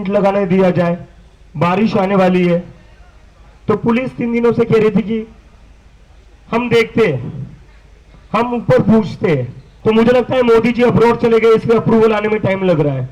लगाने दिया जाए, बारिश आने वाली है। तो पुलिस 3 दिनों से कह रही थी कि हम देखते, हम ऊपर पूछते। तो मुझे लगता है मोदी जी अब्रॉड चले गए, इसलिए अप्रूवल आने में टाइम लग रहा है।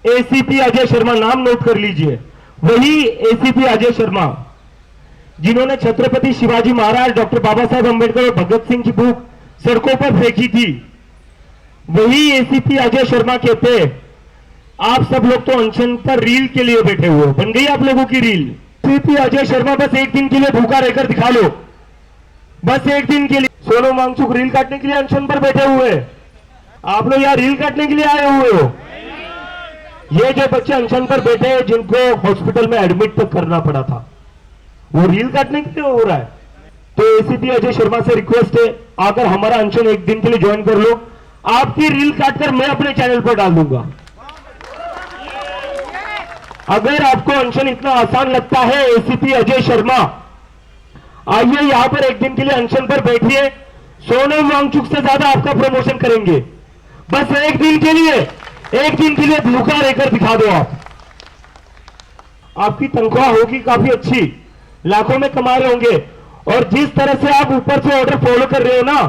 एसीपी अजय शर्मा, नाम नोट कर लीजिए, वही एसीपी अजय शर्मा जिन्होंने छत्रपति शिवाजी महाराज, डॉक्टर बाबा साहब अंबेडकर और भगत सिंह की बुक सड़कों पर फेंकी थी, वही एसीपी अजय शर्मा कहते आप सब लोग तो अनशन पर रील के लिए बैठे हुए हो। बन गई आप लोगों की रील। एसीपी अजय शर्मा बस एक दिन के लिए भूखा रहकर दिखा लो, बस एक दिन के लिए। सोनम वांगचुक रील काटने के लिए अनशन पर बैठे हुए, आप लोग यहाँ रील काटने के लिए आए हुए हो। ये जो बच्चे अनशन पर बैठे हैं, जिनको हॉस्पिटल में एडमिट तक करना पड़ा था, वो रील काटने के लिए हो रहा है। तो एसीपी अजय शर्मा से रिक्वेस्ट है, आकर हमारा अनशन एक दिन के लिए ज्वाइन कर लो, आपकी रील काटकर मैं अपने चैनल पर डाल दूंगा। अगर आपको अनशन इतना आसान लगता है, एसीपी अजय शर्मा आइए यहां पर एक दिन के लिए अनशन पर बैठिए, सोनम वांगचुक से ज्यादा आपका प्रमोशन करेंगे। बस एक दिन के लिए भूखा रहकर दिखा दो आप। आपकी तनख्वाह होगी काफी अच्छी, लाखों में कमा रहे होंगे, और जिस तरह से आप ऊपर से ऑर्डर फॉलो कर रहे हो ना,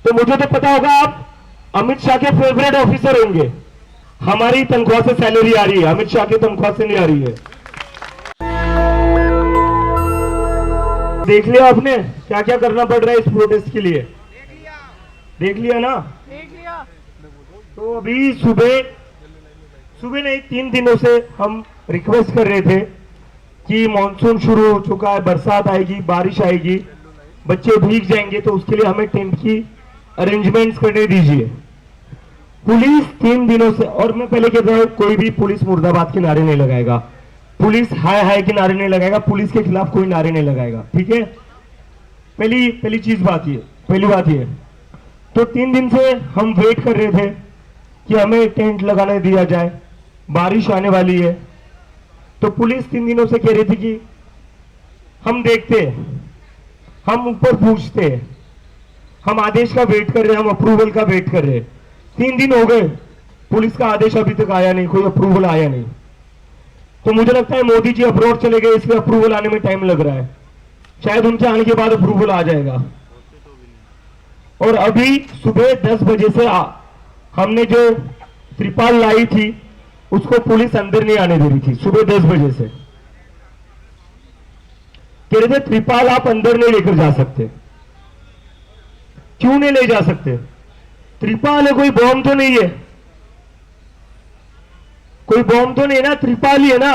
तो मुझे तो पता होगा आप अमित शाह के फेवरेट ऑफिसर होंगे। हमारी तनख्वाह से सैलरी आ रही है, अमित शाह की तनख्वाह से नहीं आ रही है। देख लिया आपने क्या क्या करना पड़ रहा है इस प्रोटेस्ट के लिए? देख लिया ना? तो अभी सुबह नहीं, 3 दिनों से हम रिक्वेस्ट कर रहे थे कि मॉनसून शुरू हो चुका है, बरसात आएगी, बारिश आएगी, बच्चे भीग जाएंगे, तो उसके लिए हमें टेंट की अरेंजमेंट्स करने दीजिए। पुलिस 3 दिनों से, और मैं पहले कहता हूं, कोई भी पुलिस मुर्दाबाद के नारे नहीं लगाएगा, पुलिस हाय हाय के नारे नहीं लगाएगा, पुलिस के खिलाफ कोई नारे नहीं लगाएगा, ठीक है? पहली बात ये। तो 3 दिन से हम वेट कर रहे थे कि हमें टेंट लगाने दिया जाए, बारिश आने वाली है। तो पुलिस 3 दिनों से कह रही थी कि हम देखते, हम ऊपर पूछते, हम आदेश का वेट कर रहे हैं, हम अप्रूवल का वेट कर रहे हैं। 3 दिन हो गए, पुलिस का आदेश अभी तक आया नहीं, कोई अप्रूवल आया नहीं। तो मुझे लगता है मोदी जी अब्रॉड चले गए, इसलिए अप्रूवल आने में टाइम लग रहा है। शायद उनके आने के बाद अप्रूवल आ जाएगा। और अभी सुबह 10 बजे से हमने जो त्रिपाल लाई थी, उसको पुलिस अंदर नहीं आने दे रही थी। सुबह 10 बजे से कह रहे थे त्रिपाल आप अंदर नहीं लेकर जा सकते। क्यों नहीं ले जा सकते? त्रिपाल है, कोई बॉम्ब तो नहीं है, कोई बॉम्ब तो नहीं है ना, त्रिपाल ही है ना।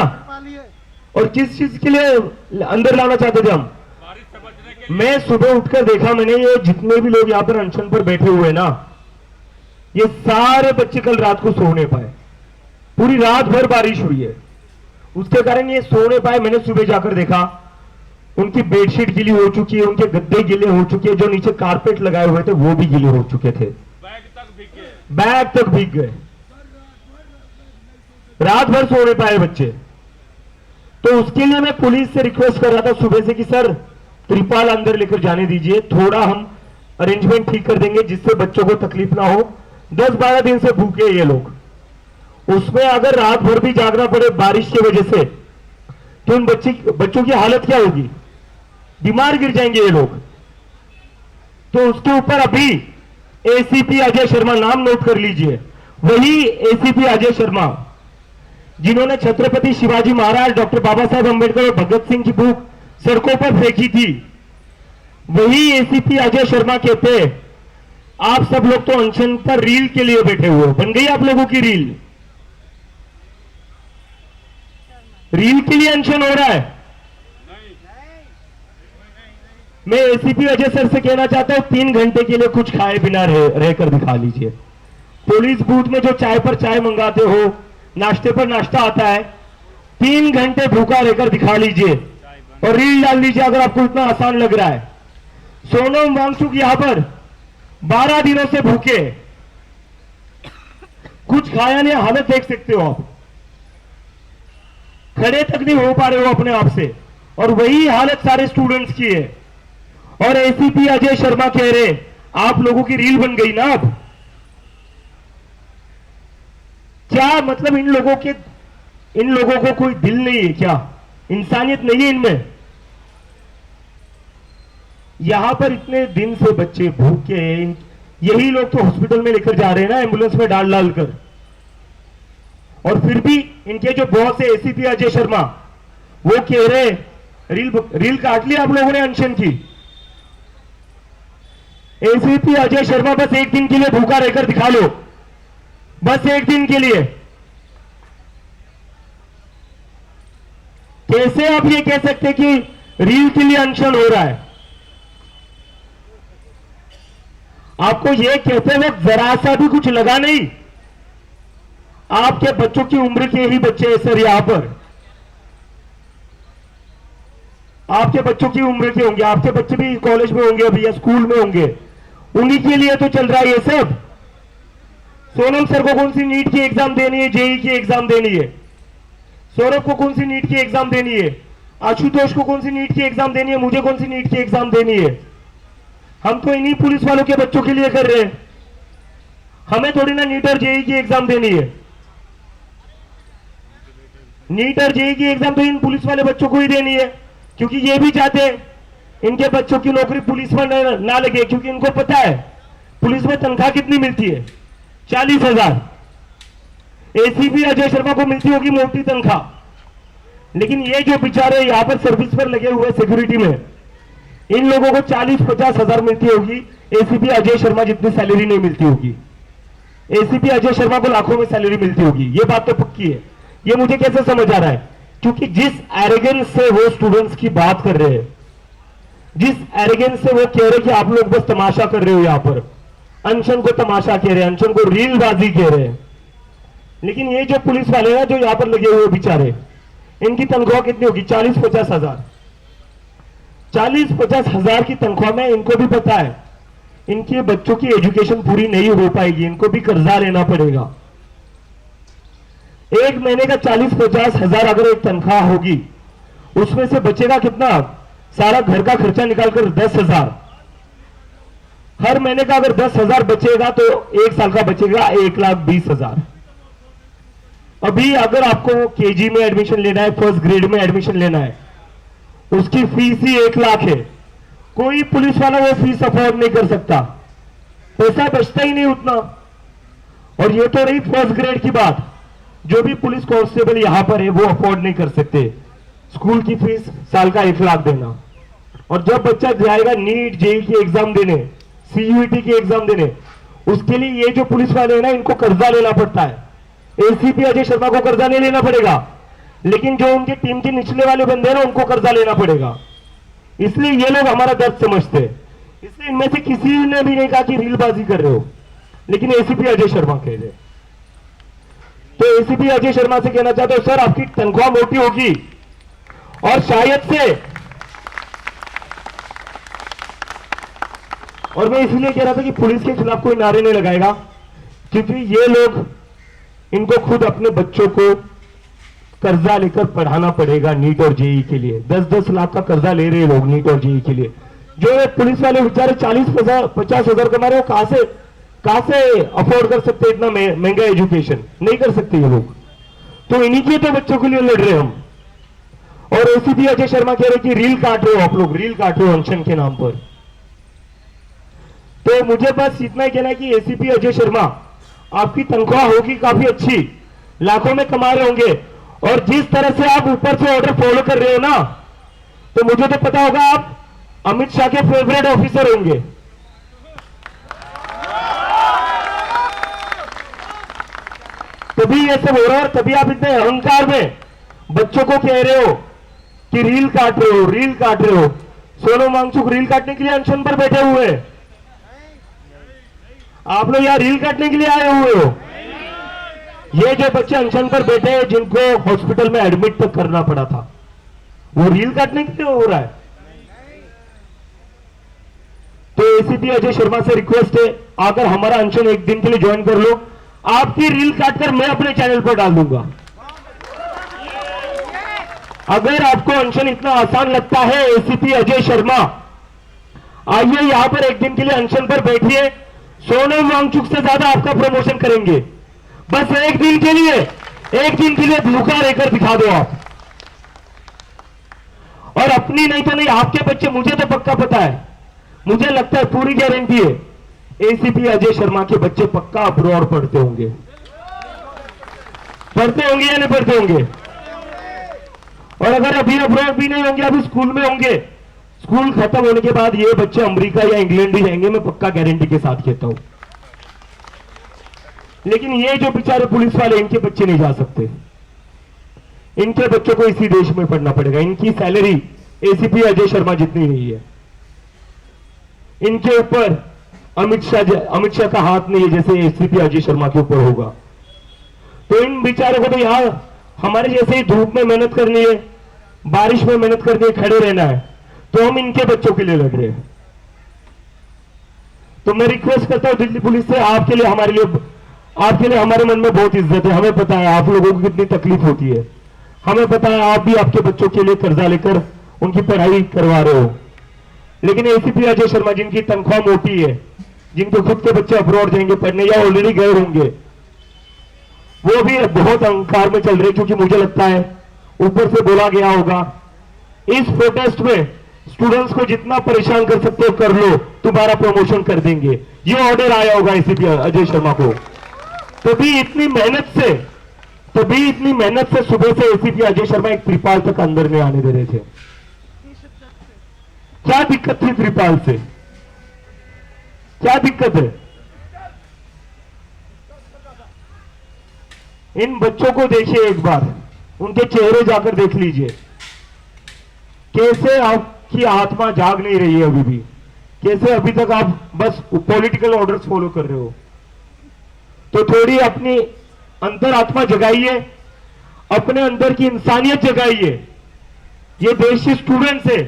और किस चीज के लिए अंदर लाना चाहते थे हम? मैं सुबह उठकर देखा, मैंने ये जितने भी लोग यहाँ पर अनशन पर बैठे हुए ना, ये सारे बच्चे कल रात को सो नहीं पाए। पूरी रात भर बारिश हुई है, उसके कारण ये सो नहीं पाए। मैंने सुबह जाकर देखा, उनकी बेडशीट गीली हो चुकी है, उनके गद्दे गीले हो चुके हैं, जो नीचे कारपेट लगाए हुए थे वो भी गीले हो चुके थे, बैग तक भीग गए। रात भर सो नहीं पाए बच्चे। तो उसके लिए मैं पुलिस से रिक्वेस्ट कर रहा था सुबह से कि सर त्रिपाल अंदर लेकर जाने दीजिए, थोड़ा हम अरेंजमेंट ठीक कर देंगे जिससे बच्चों को तकलीफ ना हो। 10-12 दिन से भूखे ये लोग, उसमें अगर रात भर भी जागना पड़े बारिश की वजह से, तो उन बच्चों की हालत क्या होगी? बीमार गिर जाएंगे ये लोग। तो उसके ऊपर अभी एसीपी अजय शर्मा, नाम नोट कर लीजिए, वही एसीपी अजय शर्मा जिन्होंने छत्रपति शिवाजी महाराज, डॉक्टर बाबा साहब अंबेडकर और भगत सिंह की बुक सड़कों पर फेंकी थी, वही एसीपी अजय शर्मा कहते आप सब लोग तो अनशन पर रील के लिए बैठे हुए हो। बन गई आप लोगों की रील के लिए अनशन हो रहा है। मैं एसीपी अजय सर से कहना चाहता हूं, 3 घंटे के लिए कुछ खाए बिना रहकर दिखा लीजिए। पुलिस बूथ में जो चाय पर चाय मंगाते हो, नाश्ते पर नाश्ता आता है, 3 घंटे भूखा रहकर दिखा लीजिए और रील डाल लीजिए अगर आपको इतना आसान लग रहा है। सोनम वांगचुक यहां पर 12 दिनों से भूखे, कुछ खाया नहीं, हालत देख सकते हो आप, खड़े तक नहीं हो पा रहे हो अपने आप से, और वही हालत सारे स्टूडेंट्स की है। और एसीपी अजय शर्मा कह रहे आप लोगों की रील बन गई ना। अब क्या मतलब इन लोगों के इन लोगों को कोई दिल नहीं है क्या? इंसानियत नहीं है इनमें? यहां पर इतने दिन से बच्चे भूखे हैं, यही लोग तो हॉस्पिटल में लेकर जा रहे हैं ना, एम्बुलेंस में डाल डाल कर। और फिर भी इनके जो बॉस है एसीपी अजय शर्मा, वो कह रहे रील काट ली आप लोगों ने अनशन की। एसीपी अजय शर्मा बस एक दिन के लिए भूखा रहकर दिखा लो, बस एक दिन के लिए। कैसे आप ये कह सकते कि रील के लिए अनशन हो रहा है? आपको ये कहते वक्त जरा सा भी कुछ लगा नहीं? आपके बच्चों की उम्र के ही बच्चे हैं सर, यहां पर आपके बच्चों की उम्र के होंगे, आपके बच्चे भी कॉलेज में होंगे अभी या स्कूल में होंगे, उन्हीं के लिए तो चल रहा है ये सब। सोनम सर को कौन सी नीट की एग्जाम देनी है, जेई की एग्जाम देनी है? सौरभ को कौन सी नीट की एग्जाम देनी है? आशुतोष को कौन सी नीट की एग्जाम देनी है? मुझे कौन सी नीट की एग्जाम देनी है? हम तो इन्हीं पुलिस वालों के बच्चों के लिए कर रहे हैं, हमें थोड़ी ना नीट और जेई की एग्जाम देनी है। नीट और जेई की एग्जाम तो इन पुलिस वाले बच्चों को ही देनी है, क्योंकि ये भी चाहते हैं इनके बच्चों की नौकरी पुलिस में ना लगे, क्योंकि इनको पता है पुलिस में तनख्वाह कितनी मिलती है, 40,000। एसीपी अजय शर्मा को मिलती होगी मोटी तनख्वाह, लेकिन ये जो बेचारे यहां पर सर्विस पर लगे हुए सिक्योरिटी में, इन लोगों को 40-50 हजार मिलती होगी, एसीपी अजय शर्मा जितनी सैलरी नहीं मिलती होगी। एसीपी अजय शर्मा को लाखों में सैलरी मिलती होगी, ये बात तो पक्की है। ये मुझे कैसे समझ आ रहा है? क्योंकि जिस एरोगेंस से वो स्टूडेंट्स की बात कर रहे हैं, जिस एरोगेंस से वो कह रहे कि आप लोग बस तमाशा कर रहे हो, यहां पर अनशन को तमाशा कह रहे हैं, अनशन को रीलबाजी कह रहे हैं। लेकिन ये जो पुलिस वाले हैं जो यहां पर लगे हुए बेचारे, इनकी तनख्वाह कितनी होगी? 40-50 हजार। 40-50 हजार की तनख्वाह में इनको भी पता है इनके बच्चों की एजुकेशन पूरी नहीं हो पाएगी, इनको भी कर्जा लेना पड़ेगा। एक महीने का 40-50 हजार अगर एक तनख्वाह होगी, उसमें से बचेगा कितना? सारा घर का खर्चा निकालकर 10,000। हर महीने का अगर 10,000 बचेगा तो एक साल का बचेगा 1,20,000। अभी अगर आपको केजी में एडमिशन लेना है, फर्स्ट ग्रेड में एडमिशन लेना है, उसकी फीस ही 1 लाख है। कोई पुलिस वाला वो फीस अफोर्ड नहीं कर सकता, पैसा बचता ही नहीं उतना। और ये तो रही फर्स्ट ग्रेड की बात, जो भी पुलिस कांस्टेबल यहां पर है वो अफोर्ड नहीं कर सकते स्कूल की फीस साल का 1 लाख देना। और जब बच्चा जाएगा नीट जेई की एग्जाम देने, सीयूईटी की एग्जाम देने, उसके लिए ये जो पुलिस वाले हैं ना, इनको कर्जा लेना पड़ता है। एसीपी अजय शर्मा को कर्जा नहीं लेना पड़ेगा, लेकिन जो उनके टीम के निचले वाले बंदे हैं ना, उनको कर्जा लेना पड़ेगा। इसलिए ये लोग हमारा दर्द समझते हैं। इसलिए इनमें से किसी ने भी नहीं कहा कि रीलबाजी कर रहे हो, लेकिन एसीपी अजय शर्मा कह रहे। तो एसीपी अजय शर्मा से कहना चाहता हूं, सर आपकी तनख्वाह मोटी होगी और शायद से, और मैं इसलिए कह रहा था कि पुलिस के खिलाफ कोई नारे नहीं लगाएगा, क्योंकि ये लोग, इनको खुद अपने बच्चों को कर्जा लेकर पढ़ाना पड़ेगा नीट और जेई के लिए। 10-10 लाख का कर्जा ले रहे लोग नीट और जेई के लिए। जो पुलिस वाले बेचारे 40-50 हजार कमा रहे हो, कहां से अफोर्ड कर सकते इतना महंगा एजुकेशन? नहीं कर सकते ये लोग। तो इन्हीं के तो बच्चों के लिए लड़ रहे हम। और एसीपी अजय शर्मा कह रहे कि रील काट रहे हो आप लोग, रील काट रहे हो अनशन के नाम पर। तो मुझे बस इतना ही कहना है कि एसीपी अजय शर्मा, आपकी तनख्वाह होगी काफी अच्छी, लाखों में कमा रहे होंगे, और जिस तरह से आप ऊपर से ऑर्डर फॉलो कर रहे हो ना, तो मुझे तो पता होगा आप अमित शाह के फेवरेट ऑफिसर होंगे। तभी ये सब हो रहा है, और तभी आप इतने अहंकार में बच्चों को कह रहे हो कि रील काट रहे हो, रील काट रहे हो। सोनम वांगचुक रील काटने के लिए अनशन पर बैठे हुए हैं, आप लोग यहां रील काटने के लिए आए हुए हो। ये जो बच्चे अनशन पर बैठे हैं, जिनको हॉस्पिटल में एडमिट तक करना पड़ा था, वो रील काटने के लिए हो रहा है। तो एसीपी अजय शर्मा से रिक्वेस्ट है, अगर हमारा अनशन एक दिन के लिए ज्वाइन कर लो, आपकी रील काटकर मैं अपने चैनल पर डाल दूंगा। अगर आपको अनशन इतना आसान लगता है, एसीपी अजय शर्मा आइए यहां पर एक दिन के लिए अनशन पर बैठिए, सोनम वांगचुक से ज्यादा आपका प्रमोशन करेंगे। बस एक दिन के लिए एक दिन के लिए भूखा रहकर दिखा दो आप। और अपनी नहीं तो नहीं, आपके बच्चे, मुझे तो पक्का पता है, मुझे लगता है, पूरी गारंटी है, एसीपी अजय शर्मा के बच्चे पक्का अब्रॉड पढ़ते होंगे। पढ़ते होंगे या नहीं पढ़ते होंगे? और अगर अभी अब्रॉड भी नहीं होंगे, अभी स्कूल में होंगे, स्कूल खत्म होने के बाद ये बच्चे अमेरिका या इंग्लैंड ही जाएंगे, मैं पक्का गारंटी के साथ कहता हूं। लेकिन ये जो बेचारे पुलिस वाले, इनके बच्चे नहीं जा सकते, इनके बच्चों को इसी देश में पढ़ना पड़ेगा। इनकी सैलरी एसीपी अजय शर्मा जितनी नहीं है। इनके ऊपर अमित शाह का हाथ नहीं है जैसे एसीपी अजय शर्मा के ऊपर होगा। तो इन बेचारों को तो यहां हमारे जैसे ही धूप में मेहनत करनी है, बारिश में मेहनत करनी है, खड़े रहना है, तो हम इनके बच्चों के लिए लड़ रहे हैं। तो मैं रिक्वेस्ट करता हूं दिल्ली पुलिस से, आपके लिए हमारे मन में बहुत इज्जत है। हमें पता है आप लोगों को कितनी तकलीफ होती है, हमें पता है आप भी आपके बच्चों के लिए कर्जा लेकर उनकी पढ़ाई करवा रहे हो। लेकिन एसीपी अजय शर्मा, जिनकी तनख्वाह मोटी है, जिनके खुद के बच्चे अब्रॉड जाएंगे पढ़ने या ऑलरेडी गए होंगे, वो भी बहुत अहंकार में चल रहे, क्योंकि मुझे लगता है ऊपर से बोला गया होगा, इस प्रोटेस्ट में स्टूडेंट्स को जितना परेशान कर सकते हो कर लो, तुम्हारा प्रमोशन कर देंगे, ये ऑर्डर आया होगा एसीपी अजय शर्मा को। तो भी इतनी मेहनत से सुबह से एसीपी अजय शर्मा एक त्रिपाल तक अंदर नहीं आने दे रहे थे। क्या दिक्कत थी त्रिपाल से? क्या दिक्कत है? इन बच्चों को देखिए एक बार, उनके चेहरे जाकर देख लीजिए, कैसे आपकी आत्मा जाग नहीं रही है अभी भी, कैसे अभी तक आप बस पॉलिटिकल ऑर्डर्स फॉलो कर रहे हो। तो थोड़ी अपनी अंतर आत्मा जगाइए, अपने अंदर की इंसानियत जगाइए। ये देश के स्टूडेंट्स है,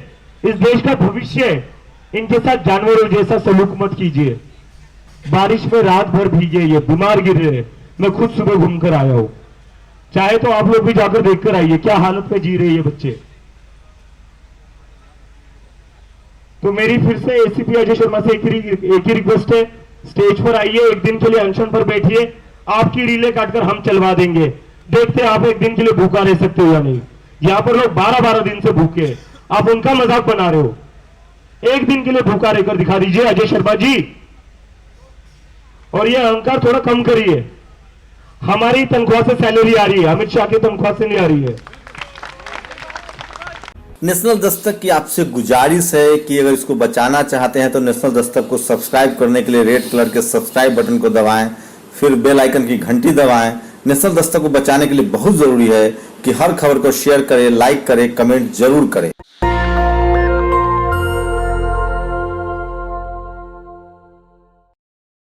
इस देश का भविष्य है, इनके साथ जानवरों जैसा सलूक मत कीजिए। बारिश में रात भर भीगे, ये बीमार गिर रहे, मैं खुद सुबह घूमकर आया हूं। चाहे तो आप लोग भी जाकर देखकर आइए क्या हालत में जी रहे ये बच्चे। तो मेरी फिर से एसीपी अजय शर्मा से एक ही रिक्वेस्ट है, स्टेज पर आइए, एक दिन के लिए अनशन पर बैठिए, आपकी रीले काटकर हम चलवा देंगे। देखते हैं आप एक दिन के लिए भूखा रह सकते हो या नहीं। यहां पर लोग 12-12 दिन से भूखे हैं, आप उनका मजाक बना रहे हो। एक दिन के लिए भूखा रहकर दिखा दीजिए अजय शर्मा जी। और ये अहंकार थोड़ा कम करिए। हमारी तनख्वाह से सैलरी आ रही है, अमित शाह की तनख्वाह से नहीं आ रही है। नेशनल दस्तक की आपसे गुजारिश है कि अगर इसको बचाना चाहते हैं तो नेशनल दस्तक को सब्सक्राइब करने के लिए रेड कलर के सब्सक्राइब बटन को दबाएं, फिर बेल आइकन की घंटी दबाएं। नेशनल दस्तक को बचाने के लिए बहुत जरूरी है कि हर खबर को शेयर करें, लाइक करें, कमेंट जरूर करें।